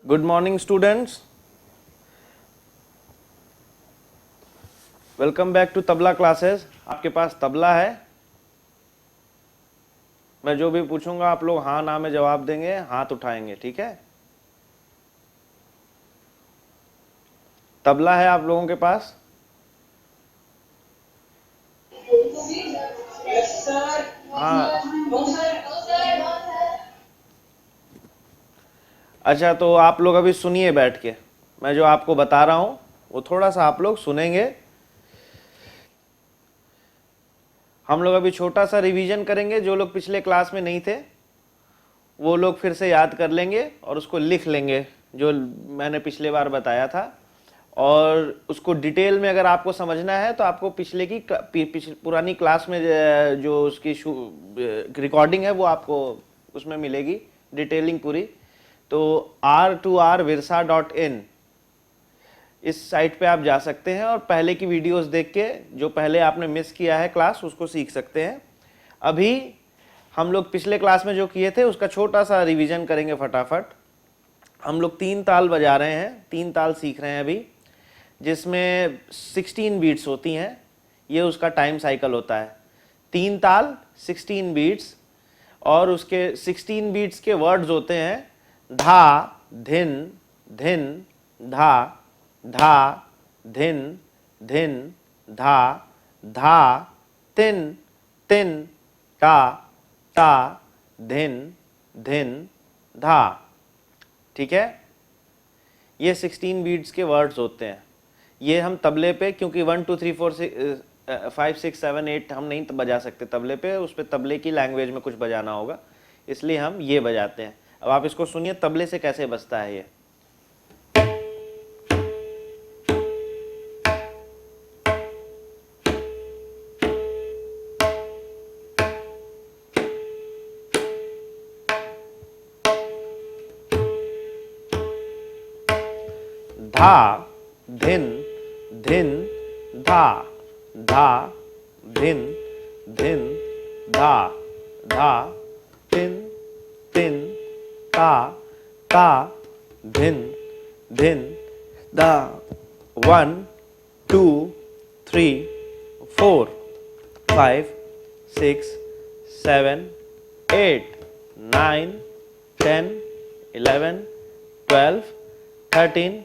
Good morning students, welcome back to tabla classes. आपके पास तबला है? मैं जो भी पूछूंगा आप लोग हाँ ना में जवाब देंगे, हाथ उठाएंगे, ठीक है? तबला है आप लोगों के पास? हाँ। अच्छा, तो आप लोग अभी सुनिए बैठ के, मैं जो आपको बता रहा हूँ वो थोड़ा सा आप लोग सुनेंगे। हम लोग अभी छोटा सा रिवीजन करेंगे। जो लोग पिछले क्लास में नहीं थे वो लोग फिर से याद कर लेंगे और उसको लिख लेंगे जो मैंने पिछले बार बताया था। और उसको डिटेल में अगर आपको समझना है तो आपको पुरानी क्लास में जो उसकी रिकॉर्डिंग है वो आपको उसमें मिलेगी, डिटेलिंग पूरी। तो r2rvirsa.in इस साइट पे आप जा सकते हैं और पहले की वीडियोस देख के जो पहले आपने मिस किया है क्लास उसको सीख सकते हैं। अभी हम लोग पिछले क्लास में जो किए थे उसका छोटा सा रिवीजन करेंगे फटाफट। हम लोग 3 ताल बजा रहे हैं, 3 ताल सीख रहे हैं अभी, जिसमें 16 बीट्स होती हैं। ये उसका टाइम साइकिल होता है। 3 ताल 16 बीट्स, और उसके 16 बीट्स के वर्ड्स होते हैं धा, धिन, धिन, धा, धा, धिन, धिन, धा, धा, तिन, तिन, ता, ता, धिन, धिन, धा। ठीक है, ये 16 बीट्स के वर्ड्स होते हैं। ये हम तबले पे, क्योंकि 1 2 3 4 5 6 7 8 हम नहीं बजा सकते तबले पे, उस पे तबले की लैंग्वेज में कुछ बजाना होगा, इसलिए हम ये बजाते हैं। अब आप इसको सुनिए तबले से कैसे बजता है ये। धा, धिन, धिन, धा, धा, धिन, धिन, धा, धा, तिन, तिन, ता, ता, धिन, धिन, धा। 1 2 3 4 5 6 7 8 9 10 11 12 13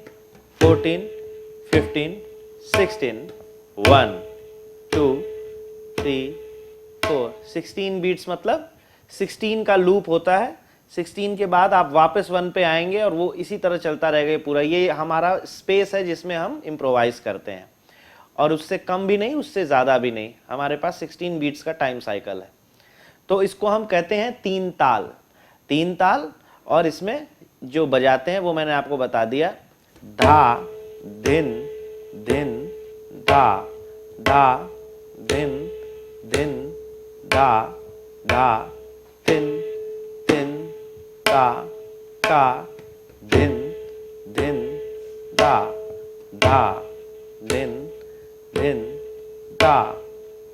14 15 16 1 2 3 4 16 बीट्स, मतलब 16 का लूप होता है। 16 के बाद आप वापस 1 पे आएंगे और वो इसी तरह चलता रहेगा पूरा। ये हमारा स्पेस है जिसमें हम इम्प्रोवाइज करते हैं, और उससे कम भी नहीं उससे ज़्यादा भी नहीं। हमारे पास 16 बीट्स का टाइम साइकिल है। तो इसको हम कहते हैं 3 ताल। 3 ताल, और इसमें जो बजाते हैं वो मैंने आपको बता दिया। धा, धिन, धिन, धा, धा, धिन, धिन, धा, धा, तिन, तिन, ता, ता, धिन, धिन, धा, धा, धिन, धिन, धा,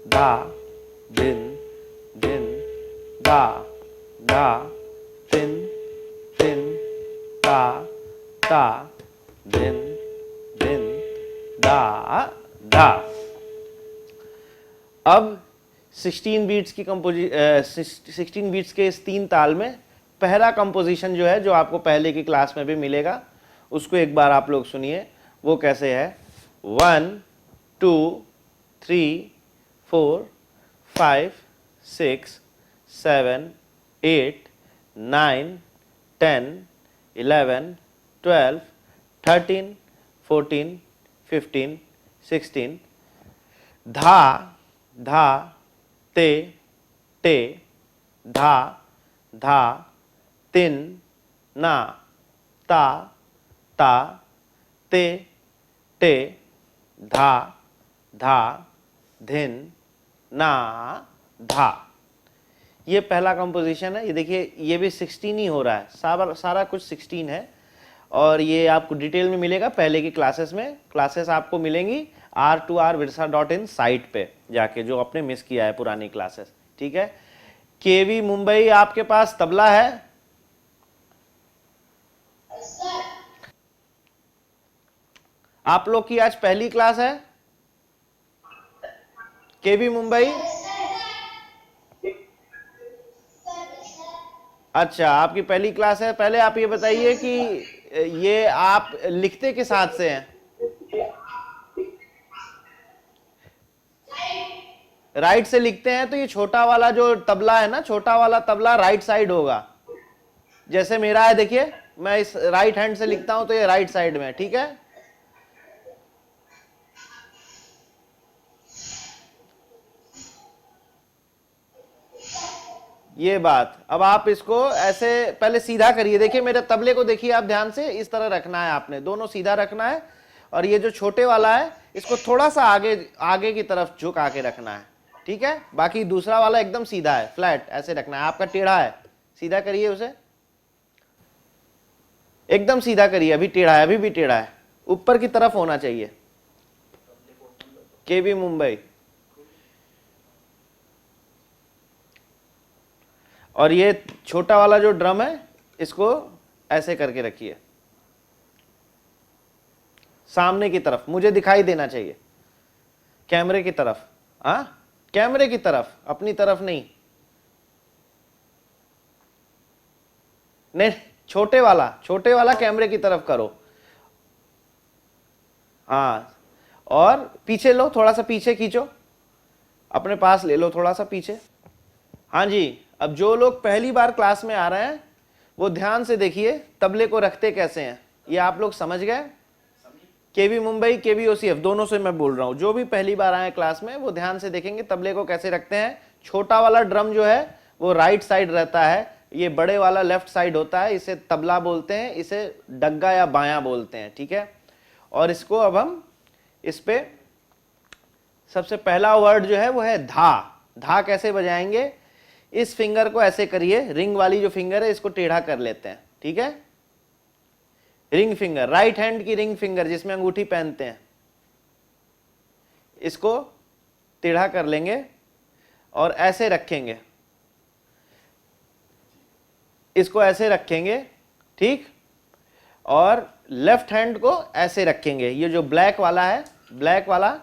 धा, धिन, धिन, धा, धा, तिन, तिन, ता, ता, धिन, धिन, धा, धा। अब 16 बीट्स की 16 बीट्स के इस 3 ताल में पहला कंपोजिशन जो है, जो आपको पहले की क्लास में भी मिलेगा, उसको एक बार आप लोग सुनिए। वो कैसे है? 1 2 3 4 5 6 7 8 9 10 11 12 13 14 15 16। धा, धा, ते, टे, धा, धा, तिन, ना, ता, ता, ते, टे, धा, धा, धिन, ना, धा। ये पहला कंपोजिशन है। ये देखिए, ये भी 16 ही हो रहा है, सारा कुछ 16 है। और ये आपको डिटेल में मिलेगा पहले की क्लासेस में। क्लासेस आपको मिलेंगी r2rvirsa.in साइट पे जाके, जो आपने मिस किया है पुरानी क्लासेस। ठीक है, केवी मुंबई, आपके पास तबला है? आप लोग की आज पहली क्लास है केवी मुंबई? अच्छा, आपकी पहली क्लास है। पहले आप ये बताइए कि ये आप लिखते किस हाथ से हैं? राइट से लिखते हैं तो ये छोटा वाला जो तबला है ना, छोटा वाला तबला राइट साइड होगा। जैसे मेरा है, देखिए मैं इस राइट हैंड से लिखता हूं तो ये राइट साइड में, ठीक है। ये बात। अब आप इसको ऐसे पहले सीधा करिए, देखिए मेरे तबले को देखिए आप ध्यान से, इस तरह रखना है आपने, दोनों सीधा रखना है। और ये जो छोटे वाला है इसको थोड़ा सा आगे आगे की तरफ झुका के रखना है, ठीक है। बाकी दूसरा वाला एकदम सीधा है, फ्लैट ऐसे रखना है। आपका टेढ़ा है, सीधा करिए उसे, एकदम सीधा करिए। अभी टेढ़ा है, अभी भी टेढ़ा है, ऊपर की तरफ होना चाहिए। केवी मुंबई। और ये छोटा वाला जो ड्रम है इसको ऐसे करके रखिए, सामने की तरफ, मुझे दिखाई देना चाहिए, कैमरे की तरफ। हाँ, कैमरे की तरफ, अपनी तरफ नहीं। नहीं, छोटे वाला कैमरे की तरफ करो। हाँ, और पीछे लो, थोड़ा सा पीछे खींचो, अपने पास ले लो थोड़ा सा पीछे। हाँ जी। अब जो लोग पहली बार क्लास में आ रहे हैं वो ध्यान से देखिए तबले को रखते कैसे हैं, ये आप लोग समझ गए? केवी मुंबई, केवी ओसीएफ दोनों से मैं बोल रहा हूं। जो भी पहली बार आए क्लास में वो ध्यान से देखेंगे तबले को कैसे रखते हैं। छोटा वाला ड्रम जो है वो राइट साइड रहता है, ये बड़े वाला लेफ्ट साइड होता है। इसे तबला बोलते हैं, इसे डग्गा या बायां बोलते हैं, ठीक है। और इसको अब हम इस पे सबसे पहला वर्ड जो है वो है धा। धा कैसे बजाएंगे? इस फिंगर को ऐसे करिए, रिंग वाली जो फिंगर है इसको टेढ़ा कर लेते हैं, ठीक है। रिंग फिंगर, राइट हैंड की रिंग फिंगर जिसमें अंगूठी पहनते हैं, इसको टेढ़ा कर लेंगे और ऐसे रखेंगे, इसको ऐसे रखेंगे, ठीक। और लेफ्ट हैंड को ऐसे रखेंगे। ये जो ब्लैक वाला है, ब्लैक वाला,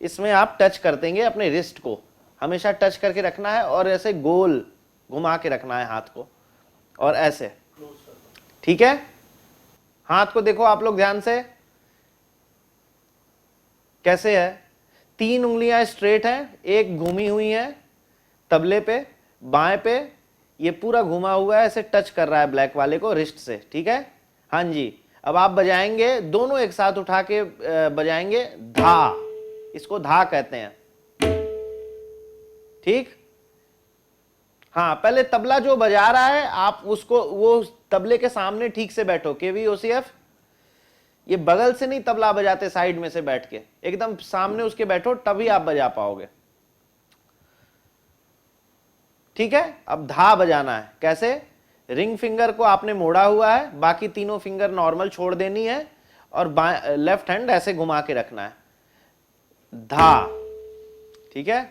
इसमें आप टच कर देंगे अपने रिस्ट को, हमेशा टच करके रखना है और ऐसे गोल घुमा के रखना है हाथ को, और ऐसे, ठीक है। हाथ को देखो आप लोग ध्यान से, कैसे है? 3 उंगलियां स्ट्रेट हैं, एक घूमी हुई है तबले पे, बाएं पे ये पूरा घुमा हुआ है, ऐसे टच कर रहा है ब्लैक वाले को रिस्ट से, ठीक है। हाँ जी। अब आप बजाएंगे, दोनों एक साथ उठा के बजाएंगे धा, इसको धा कहते हैं, ठीक। हाँ, पहले तबला जो बजा रहा है आप उसको, वो तबले के सामने ठीक से बैठो। केवी ओसीएफ, ये बगल से नहीं तबला बजाते, साइड में से बैठ के, एकदम सामने उसके बैठो, तभी आप बजा पाओगे, ठीक है। अब धा बजाना है कैसे? रिंग फिंगर को आपने मोड़ा हुआ है, बाकी तीनों फिंगर नॉर्मल छोड़ देनी है और लेफ्ट हैंड ऐसे घुमा के रखना है, धा, ठीक है।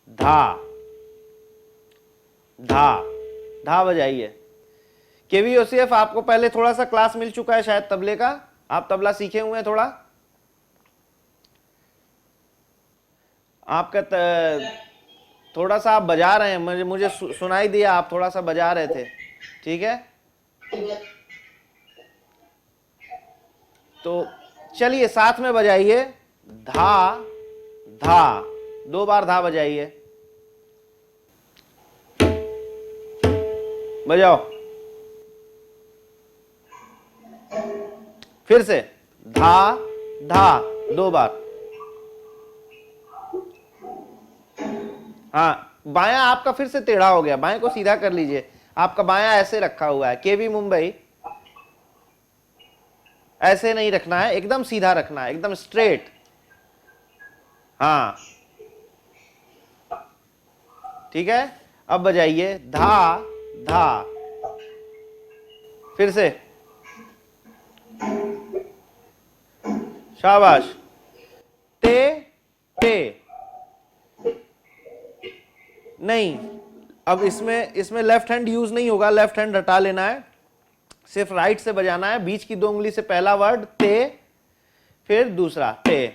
धा धा धा बजाइए। केवी ओसीएफ, आपको पहले थोड़ा सा क्लास मिल चुका है शायद तबले का, आप तबला सीखे हुए हैं थोड़ा। आपका थोड़ा सा आप बजा रहे हैं, मुझे सुनाई दिया आप थोड़ा सा बजा रहे थे, ठीक है। तो चलिए साथ में बजाइए, धा धा, 2 बार धा बजाइए, बजाओ फिर से, धा धा, 2 बार। हाँ, बायां आपका फिर से टेढ़ा हो गया, बाएं को सीधा कर लीजिए, आपका बायां ऐसे रखा हुआ है। केवी मुंबई, ऐसे नहीं रखना है, एकदम सीधा रखना है, एकदम स्ट्रेट। हाँ, ठीक है। अब बजाइए धा धा, फिर से, शाबाश। ते ते, नहीं, अब इसमें लेफ्ट हैंड यूज नहीं होगा, लेफ्ट हैंड हटा लेना है, सिर्फ राइट से बजाना है। बीच की 2 उंगली से पहला वर्ड ते, फिर दूसरा टे,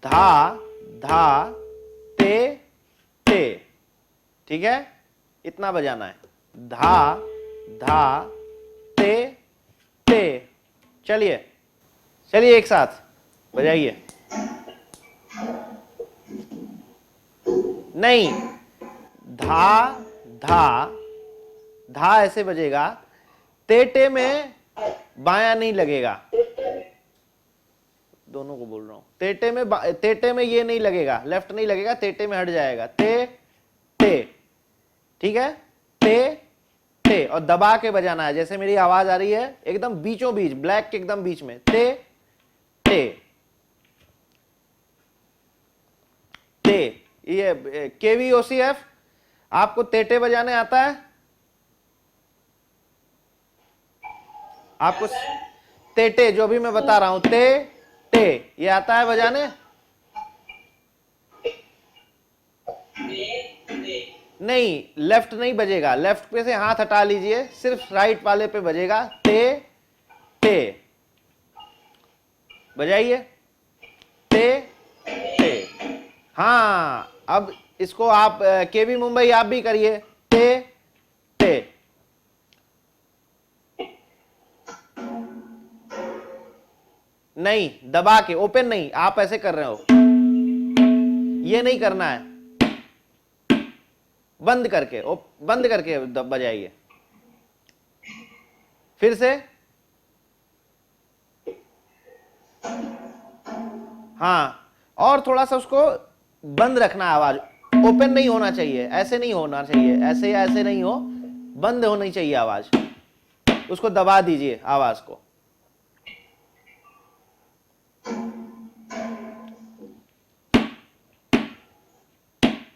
धा धा टे टे, ठीक है, इतना बजाना है, धा धा टे टे। चलिए चलिए एक साथ बजाइए। नहीं, धा धा धा ऐसे बजेगा, टे में बायां नहीं लगेगा, दोनों को बोल रहा हूं, तेटे में ये नहीं लगेगा, लेफ्ट नहीं लगेगा, तेटे में हट जाएगा, ते टे, ठीक है, ते टे, और दबा के बजाना है, जैसे मेरी आवाज आ रही है एकदम बीचों बीच, ब्लैक के एकदम बीच में, ते टे टे। ये KVOCF आपको तेटे बजाने आता है? आपको तेटे जो भी मैं बता रहा हूं, ते टे, ये आता है बजाने? नहीं, लेफ्ट नहीं बजेगा, लेफ्ट पे से हाथ हटा लीजिए, सिर्फ राइट वाले पे बजेगा, ते टे, बजाइए, ते टे। हाँ, अब इसको आप केवी मुंबई आप भी करिए, ते टे। नहीं, दबा के, ओपन नहीं, आप ऐसे कर रहे हो, ये नहीं करना है, बंद करके, बंद करके बजाइए, फिर से, हाँ, और थोड़ा सा उसको बंद रखना है, आवाज ओपन नहीं होना चाहिए, ऐसे नहीं होना चाहिए, ऐसे या ऐसे नहीं हो, बंद होनी चाहिए आवाज, उसको दबा दीजिए आवाज को।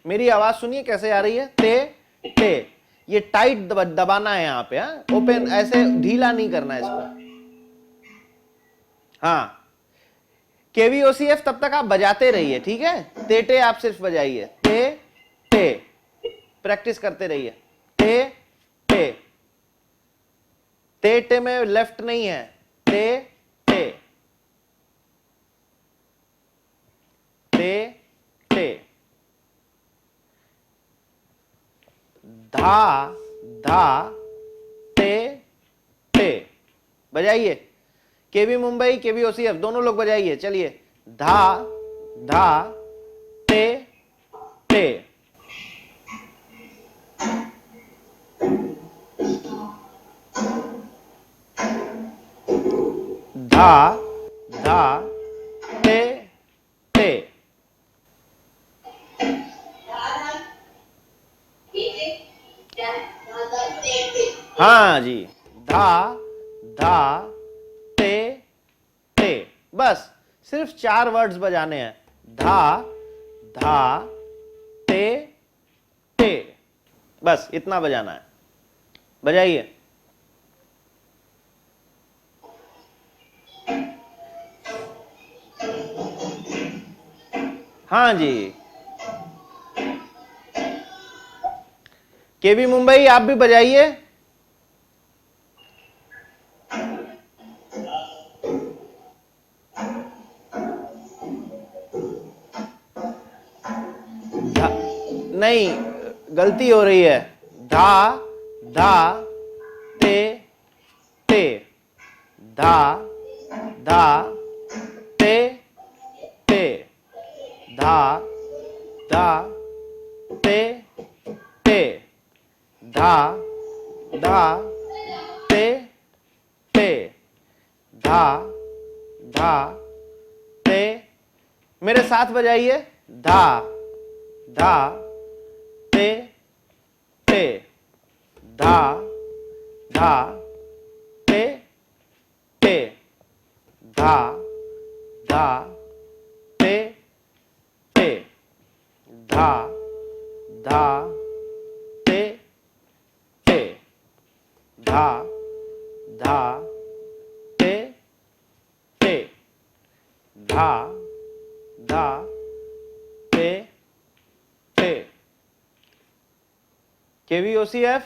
मेरी आवाज सुनिए कैसे आ रही है, ते टे, ये टाइट दबाना है यहां पे, ओपन ऐसे ढीला नहीं करना है इसको। हाँ, KVOCF तब तक आप बजाते रहिए, ठीक है, तेटे आप सिर्फ बजाइए, ते टे, प्रैक्टिस करते रहिए, ते टे, टे में लेफ्ट नहीं है, ते टे टे टे, धा धा टे टे, बजाइए, केवी मुंबई KVOCF दोनों लोग बजाइए, चलिए, धा धा टे टे, धा धा टे टे। हाँ जी, धा धा टे टे, बस सिर्फ 4 वर्ड्स बजाने हैं, धा धा टे टे, बस इतना बजाना है, बजाइए। हाँ जी, केवी मुंबई आप भी बजाइए। नहीं, गलती हो रही है, धा धा टे टे, धा धा टे टे, धा धा टे टे, धा धा टे टे, धा धा टे, मेरे साथ बजाइए, धा धा टे टे, धा धा टे टे, धा धा टे टे, धा धा टे टे, धा धा टे टे, धा धा टे टे। KVOCF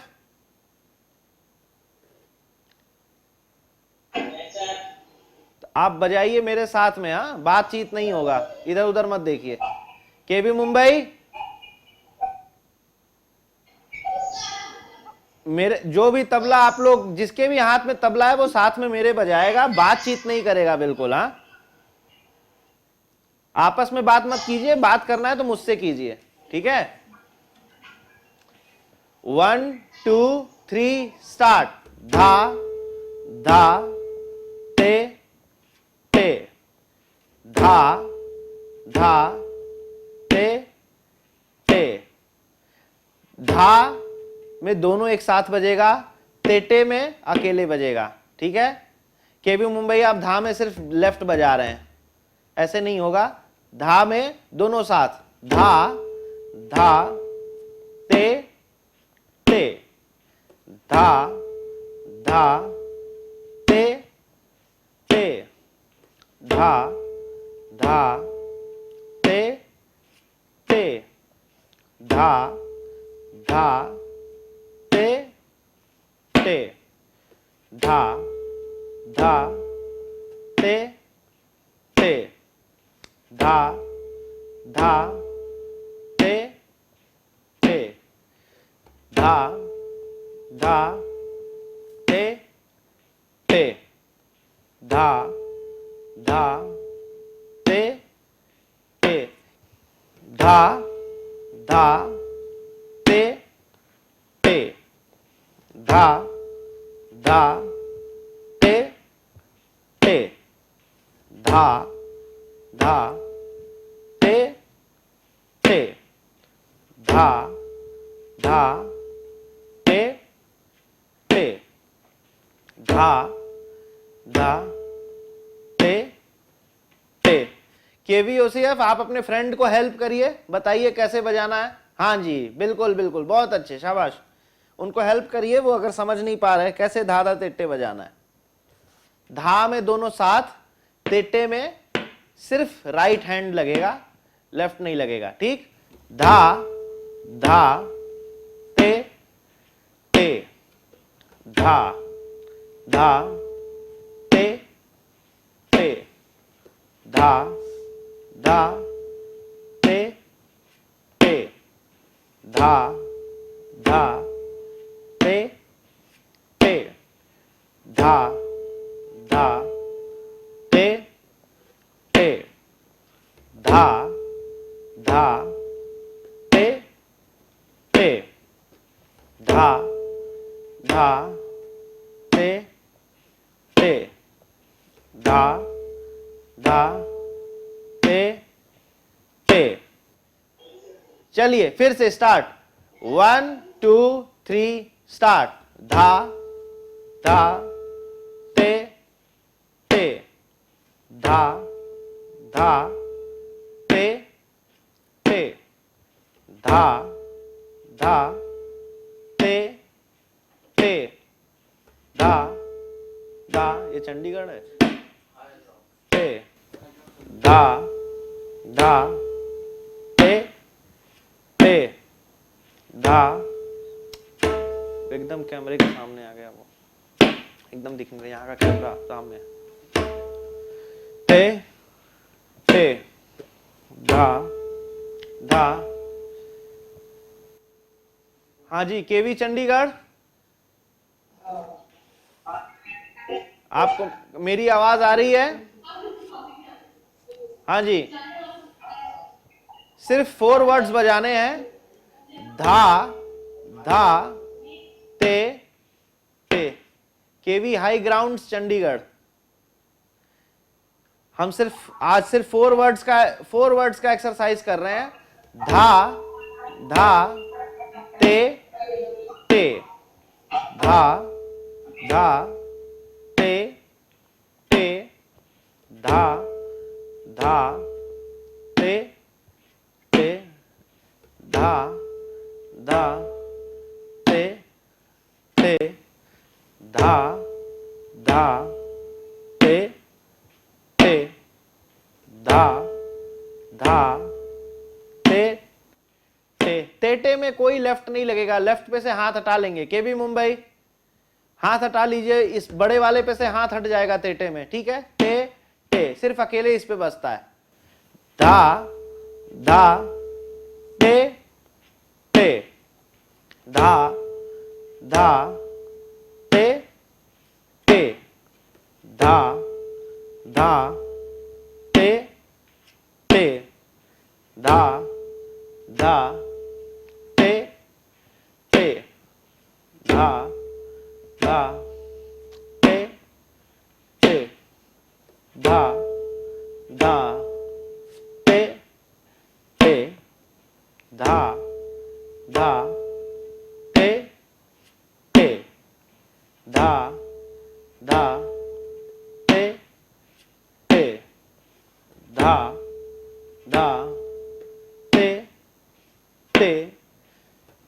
आप बजाइए मेरे साथ में, हाँ, बातचीत नहीं होगा, इधर उधर मत देखिए। केवी मुंबई, मेरे जो भी तबला आप लोग, जिसके भी हाथ में तबला है वो साथ में मेरे बजाएगा, बातचीत नहीं करेगा बिल्कुल। हाँ, आपस में बात मत कीजिए, बात करना है तो मुझसे कीजिए, ठीक है। 1 2 3 स्टार्ट। धा धा ते ते, धा धा ते ते। धा में दोनों एक साथ बजेगा, तेटे में अकेले बजेगा, ठीक है। केबी मुंबई, आप धा में सिर्फ लेफ्ट बजा रहे हैं, ऐसे नहीं होगा। धा में दोनों साथ, धा धा ते ते, धा धा ते ते, धा धा ते ते, धा धा ते ते, धा धा ते ते, धा धा ते ते, धा धा ते ते, धा धा ते ते, धा धा ते ते, धा धा ते ते, धा धा ते ते, धा धा ते ते, धा धा ते ते। केवीओसीएफ, आप अपने फ्रेंड को हेल्प करिए, बताइए कैसे बजाना है। हाँ जी, बिल्कुल बिल्कुल, बहुत अच्छे, शाबाश। उनको हेल्प करिए, वो अगर समझ नहीं पा रहे कैसे धा धा तेटे बजाना है। धा में दोनों साथ, तेटे में सिर्फ राइट हैंड लगेगा, लेफ्ट नहीं लगेगा, ठीक। धा धा ते ते, धा धा ते ते, धा धा ते ते, धा धा ते ते, धा धा ते ते, धा धा ते ते, धा धा ते ते, धा धा ते ते। चलिए फिर से स्टार्ट। 1 2 3 स्टार्ट। धा धा ते ते, धा धा ते ते, धा धा ते ते, धा धा, ये चंडीगढ़ है, ते धा धा ते ते, धा, एकदम कैमरे के सामने आ गया वो, एकदम दिख नहीं रहा, यहाँ का कैमरा सामने। ते ते, धा धा। हाँ जी, केवी चंडीगढ़, आपको मेरी आवाज आ रही है? हाँ जी, सिर्फ 4 वर्ड्स बजाने हैं। धा धा ते ते। केवी हाई ग्राउंड्स चंडीगढ़, हम आज सिर्फ 4 वर्ड्स का एक्सरसाइज कर रहे हैं। धा धा ते ते, धा धा ते ते, धा धा ते ते, धा धा ते ते, धा धा ते ते, धा धा ते ते। तेटे में कोई लेफ्ट नहीं लगेगा, लेफ्ट पे से हाथ हटा लेंगे। केबी मुंबई, हाथ हटा लीजिए, इस बड़े वाले पे से हाथ हट जाएगा तेटे में, ठीक है। ते ते, सिर्फ अकेले इस पे बसता है। धा धा ते ते, धा धा ते ते, धा धा ते ते, धा धा ते ते, धा धा ते ते, धा धा ते ते, धा धा ते ते, धा धा ते ते, धा धा ते ते,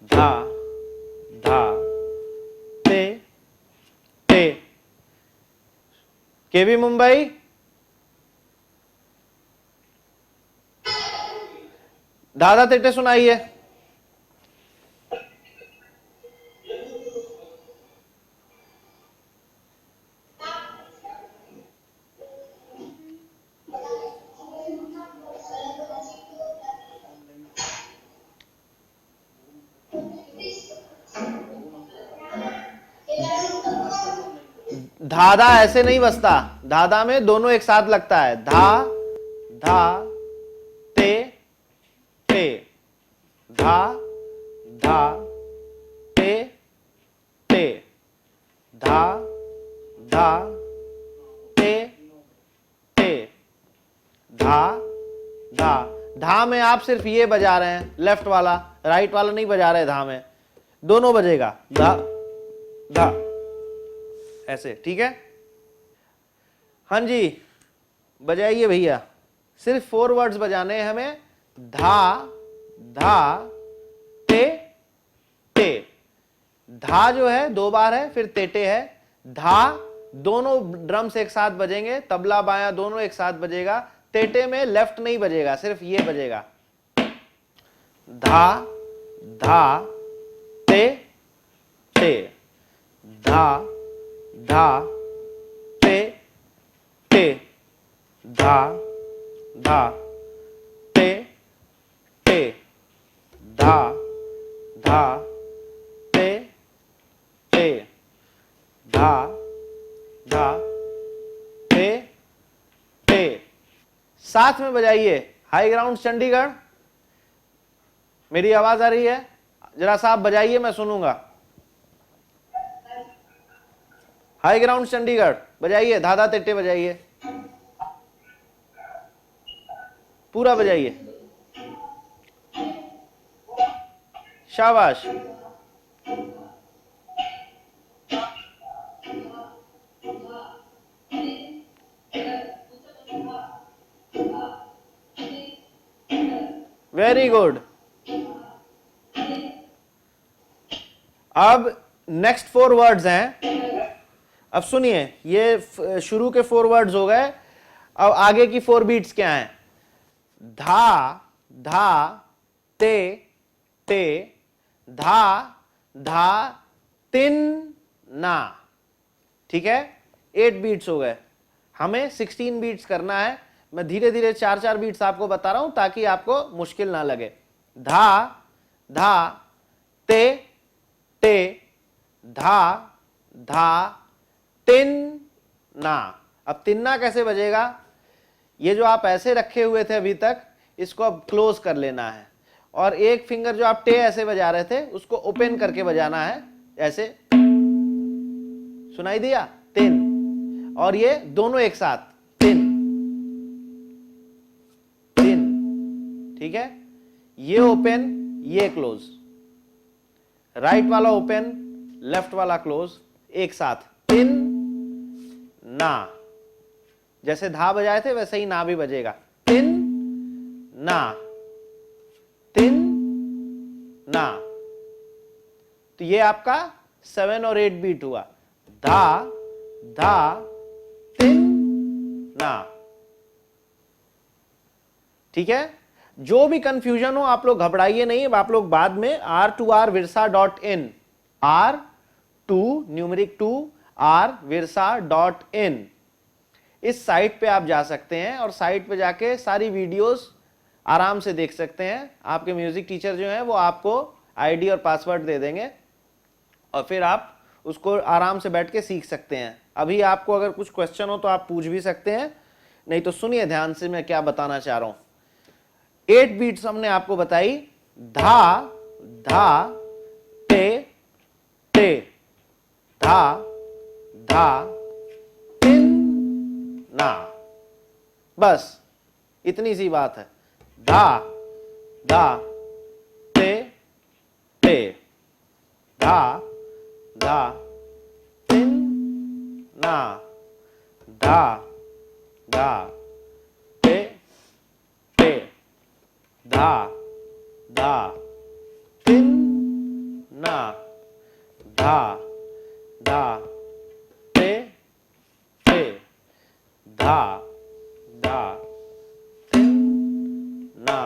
धा धा ते ते। केबी मुंबई, दादा तेटे सुनाइए। धाधा ऐसे नहीं बसता, धाधा में दोनों एक साथ लगता है। धा धा ते ते, धा धा ते ते, धा धा ते ते, धा धा। धा में आप सिर्फ ये बजा रहे हैं, लेफ्ट वाला, राइट वाला नहीं बजा रहे। धा में दोनों बजेगा, धा धा ऐसे, ठीक है। हाँ जी, बजाइए भैया। सिर्फ 4 वर्ड्स बजाने हैं हमें। धा धा ते ते, धा जो है 2 बार है, फिर तेटे है। धा दोनों ड्रम्स एक साथ बजेंगे, तबला बाया दोनों एक साथ बजेगा। तेटे में लेफ्ट नहीं बजेगा, सिर्फ ये बजेगा। धा धा ते ते, धा धा ते ते, धा धा ते ते, धा धा ते ते, धा धा ते ते। साथ में बजाइए। हाई ग्राउंड चंडीगढ़, मेरी आवाज आ रही है? जरा सा आप बजाइए, मैं सुनूंगा। हाई ग्राउंड चंडीगढ़ बजाइए, धाधा तेटे बजाइए, पूरा बजाइए। शाबाश। Very good. अब नेक्स्ट 4 वर्ड्स हैं। अब सुनिए, ये शुरू के 4 वर्ड्स हो गए। अब आगे की 4 बीट्स क्या हैं? धा धा ते ते, धा धा तिन ना, ठीक है। 8 बीट्स हो गए। हमें 16 बीट्स करना है। मैं धीरे धीरे 4-4 बीट्स आपको बता रहा हूं ताकि आपको मुश्किल ना लगे। धा धा ते ते, धा धा तिन ना। अब तिन्ना कैसे बजेगा? ये जो आप ऐसे रखे हुए थे अभी तक, इसको अब क्लोज कर लेना है, और एक फिंगर जो आप टे ऐसे बजा रहे थे उसको ओपन करके बजाना है, ऐसे। सुनाई दिया? तिन। और ये दोनों एक साथ, तिन तिन, ठीक है। ये ओपन, ये क्लोज, राइट वाला ओपन, लेफ्ट वाला क्लोज, एक साथ, तिन ना। जैसे धा बजाए थे वैसे ही ना भी बजेगा। तिन ना, तिन ना। तो ये आपका 7 और 8 बीट हुआ। धा धा तिन ना, ठीक है। जो भी कंफ्यूजन हो आप लोग घबराइए नहीं। अब आप लोग बाद में r2rvirsa.in, r2 न्यूमेरिक 2 rvirsa.in, इस साइट पे आप जा सकते हैं और साइट पे जाके सारी वीडियोस आराम से देख सकते हैं। आपके म्यूजिक टीचर जो हैं वो आपको आईडी और पासवर्ड दे देंगे और फिर आप उसको आराम से बैठ के सीख सकते हैं। अभी आपको अगर कुछ क्वेश्चन हो तो आप पूछ भी सकते हैं, नहीं तो सुनिए ध्यान से मैं क्या बताना चाह रहा हूं। 8 बीट्स हमने आपको बताई, धा धा ते ते, धा धा तिन ना, बस इतनी सी बात है। धा धा ते ते, धा धा तिन ना, धा धा ते ते, धा धा तिन ना, धा धा ते ते, धा धा तिन ना,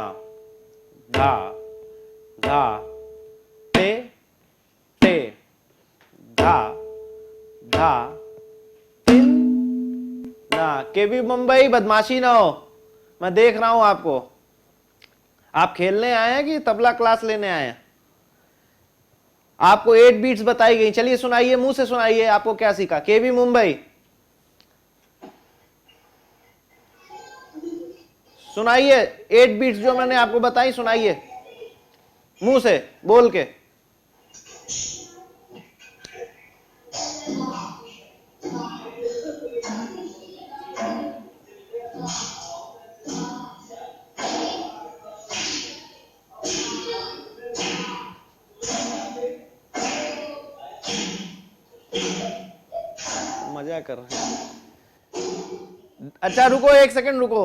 धा धा ते ते, धा धा तिन ना। केबी मुंबई बदमाशी ना हो, मैं देख रहा हूं आपको। आप खेलने आए हैं कि तबला क्लास लेने आए हैं? आपको 8 बीट्स बताई गई, चलिए सुनाइए, मुंह से सुनाइए आपको क्या सीखा। केबी मुंबई सुनाइए, 8 बीट्स जो मैंने आपको बताई सुनाइए मुंह से बोल के। मजा कर रहे हैं। अच्छा रुको, एक सेकंड रुको।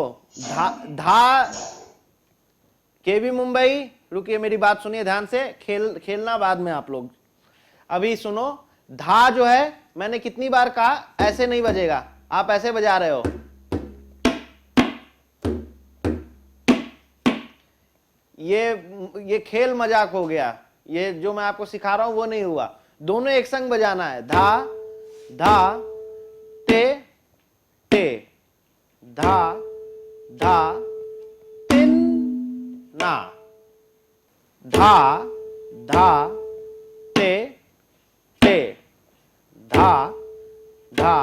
धा केबी मुंबई रुकिए, मेरी बात सुनिए ध्यान से। खेलना बाद में आप लोग, अभी सुनो। धा जो है मैंने कितनी बार कहा, ऐसे नहीं बजेगा, आप ऐसे बजा रहे हो। ये खेल मजाक हो गया, ये जो मैं आपको सिखा रहा हूं वो नहीं हुआ। दोनों एक संग बजाना है। धा धा ते ते, धा धा तिन ना, धा धा ते ते, धा धा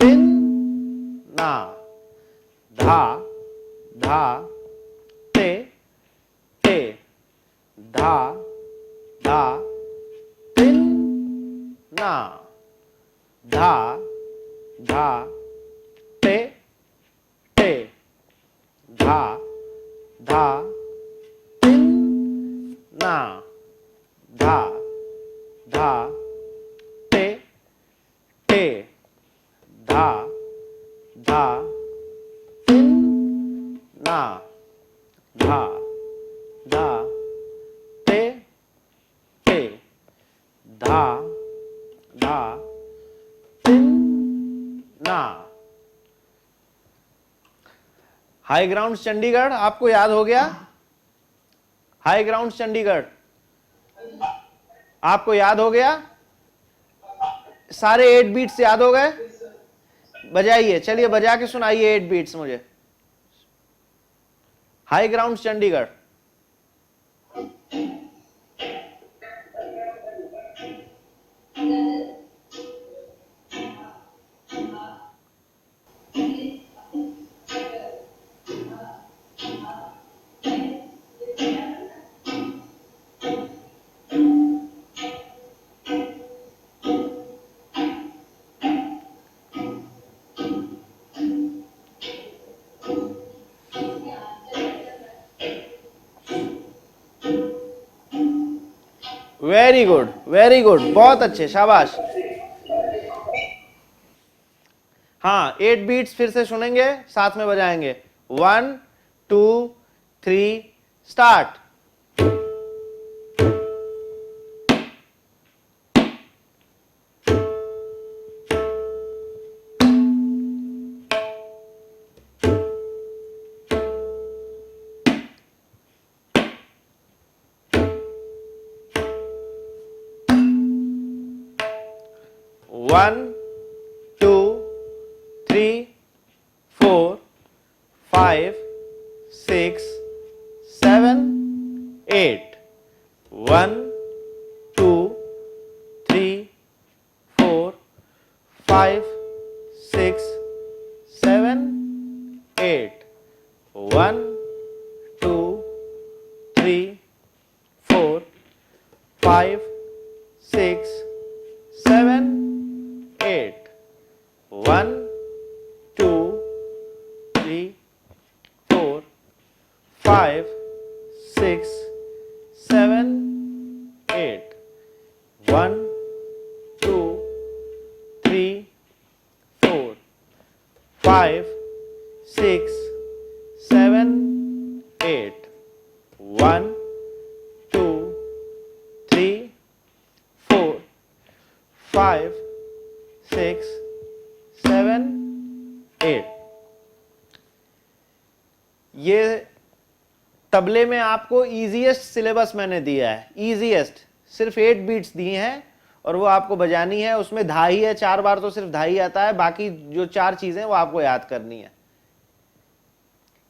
तिन ना, धा धा ते ते, धा धा तिन ना, धा धा ते ते, धा धा तिन ना, धा धा ते ते, धा धा तिन ना, धा धा ते ते, धा धा तिन ना। हाई ग्राउंड चंडीगढ़ आपको याद हो गया? हाई ग्राउंड चंडीगढ़ आपको याद हो गया? सारे 8 बीट्स याद हो गए? बजाइए, चलिए बजा के सुनाइए 8 बीट्स मुझे। High ground Chandigarh. Very good, very good, बहुत अच्छे, शाबाश। हाँ, 8 बीट्स फिर से सुनेंगे, साथ में बजाएंगे। 1 2 3 स्टार्ट। One, two, three, 4 5 6 7 8 1 2 3 4 5 6 7 8 1 2 3 4 5 6 7 8 1 2 3 4 5 6 7 8 1 2 3 4 5 6 7 8 1 2 3 4 5 6 7 8। ये तबले में आपको इजीएस्ट सिलेबस मैंने दिया है, इजीएस्ट सिर्फ 8 बीट्स दिए हैं और वो आपको बजानी है। उसमें धा ही है, 4 बार तो सिर्फ धा ही आता है, बाकी जो 4 चीजें वो आपको याद करनी है।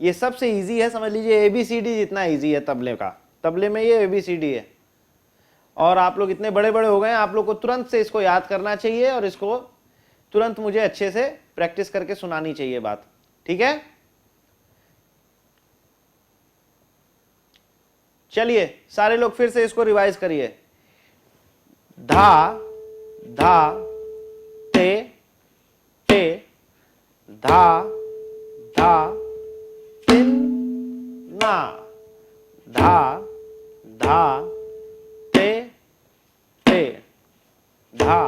ये सबसे इजी है, समझ लीजिए ABCD जितना इजी है तबले का। तबले में ये ABCD है और आप लोग इतने बड़े बड़े हो गए हैं, आप लोग को तुरंत से इसको याद करना चाहिए और इसको तुरंत मुझे अच्छे से प्रैक्टिस करके सुनानी चाहिए बात, ठीक है। चलिए सारे लोग फिर से इसको रिवाइज करिए। धा धा ते ते धा धा तिन ना धा धा ते ते धा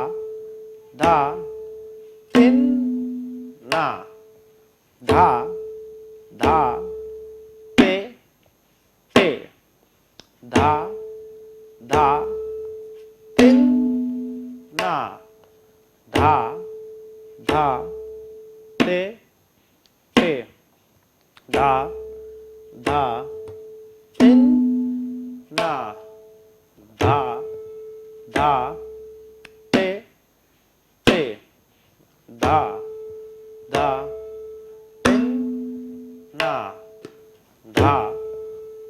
धा तिन ना धा धा ते ते धा धा तिन ना धा धा ते ते धा धा तिन ना धा धा ते ते धा धा तिन ना धा धा ते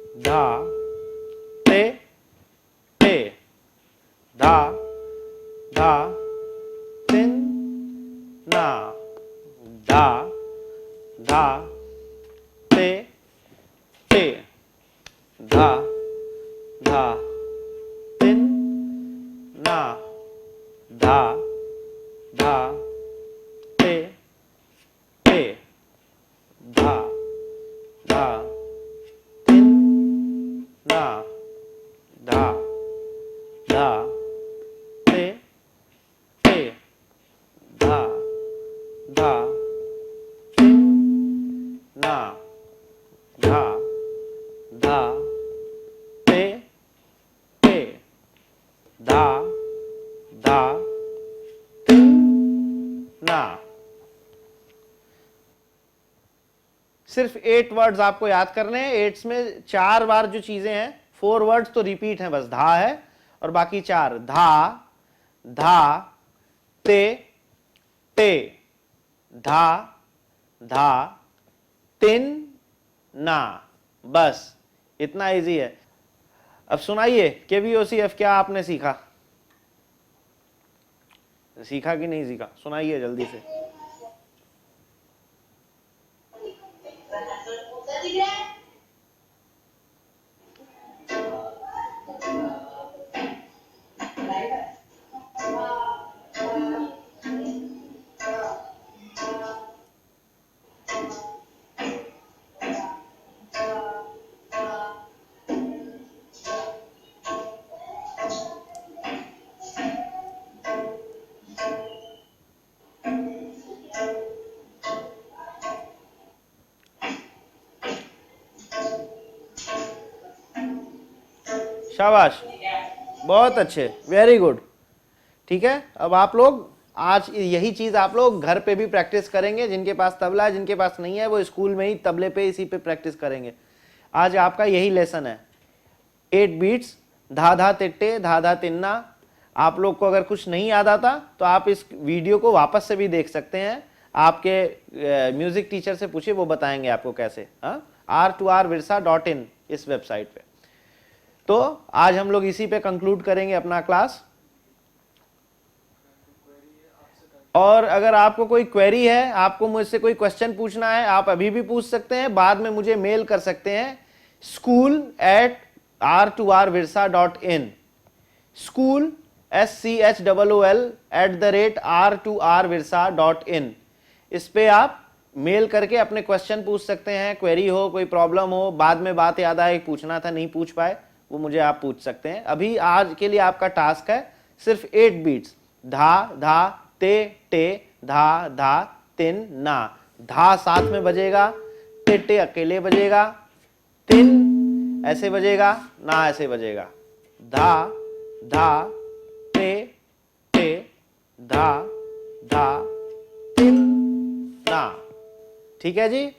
ते धा धा तिन ना धा धा ते ते धा धा तिन ना धा धा ते ते धा धा तिन ना धा धा ते ते धा धा तिन ना धा धा ते ते धा धा तिन ना। सिर्फ 8 वर्ड्स आपको याद करने हैं। 8 में 4 बार जो चीजें हैं, 4 वर्ड्स तो रिपीट हैं, बस धा है और बाकी 4 धा धा ते ते धा धा तिन ना, बस इतना इजी है। अब सुनाइए KVOCF, क्या आपने सीखा? सीखा कि नहीं सीखा? सुनाइए जल्दी से। शाबाश, बहुत अच्छे, वेरी गुड। ठीक है, अब आप लोग आज यही चीज आप लोग घर पे भी प्रैक्टिस करेंगे। जिनके पास तबला है, जिनके पास नहीं है, वो स्कूल में ही तबले पे इसी पे प्रैक्टिस करेंगे। आज आपका यही लेसन है, 8 बीट्स, धा धा तिट्टे धा धा तिन्ना। आप लोग को अगर कुछ नहीं याद आता तो आप इस वीडियो को वापस से भी देख सकते हैं। आपके म्यूजिक टीचर से पूछिए, वो बताएंगे आपको कैसे। r2rvirsa.in इस वेबसाइट पे। तो आज हम लोग इसी पे कंक्लूड करेंगे अपना क्लास। और अगर आपको कोई क्वेरी है, आपको मुझसे कोई क्वेश्चन पूछना है, आप अभी भी पूछ सकते हैं, बाद में मुझे मेल कर सकते हैं school@r2rvirsa.in, school school@r2rvirsa.in। इस पे आप मेल करके अपने क्वेश्चन पूछ सकते हैं, क्वेरी हो, कोई प्रॉब्लम हो, बाद में बात याद आए पूछना था नहीं पूछ पाए, वो मुझे आप पूछ सकते हैं। अभी आज के लिए आपका टास्क है सिर्फ 8 बीट्स, धा धा ते टे धा धा तिन ना। धा साथ में बजेगा, ते टे अकेले बजेगा, तिन ऐसे बजेगा, ना ऐसे बजेगा। धा धा ते टे धा धा तिन ना। ठीक है जी,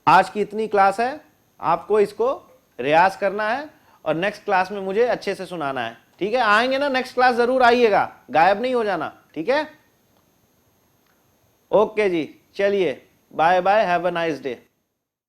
आज की इतनी क्लास है, आपको इसको रियाज करना है और नेक्स्ट क्लास में मुझे अच्छे से सुनाना है। ठीक है, आएंगे ना, नेक्स्ट क्लास जरूर आइएगा, गायब नहीं हो जाना। ठीक है, ओके जी, चलिए bye bye, have a nice day.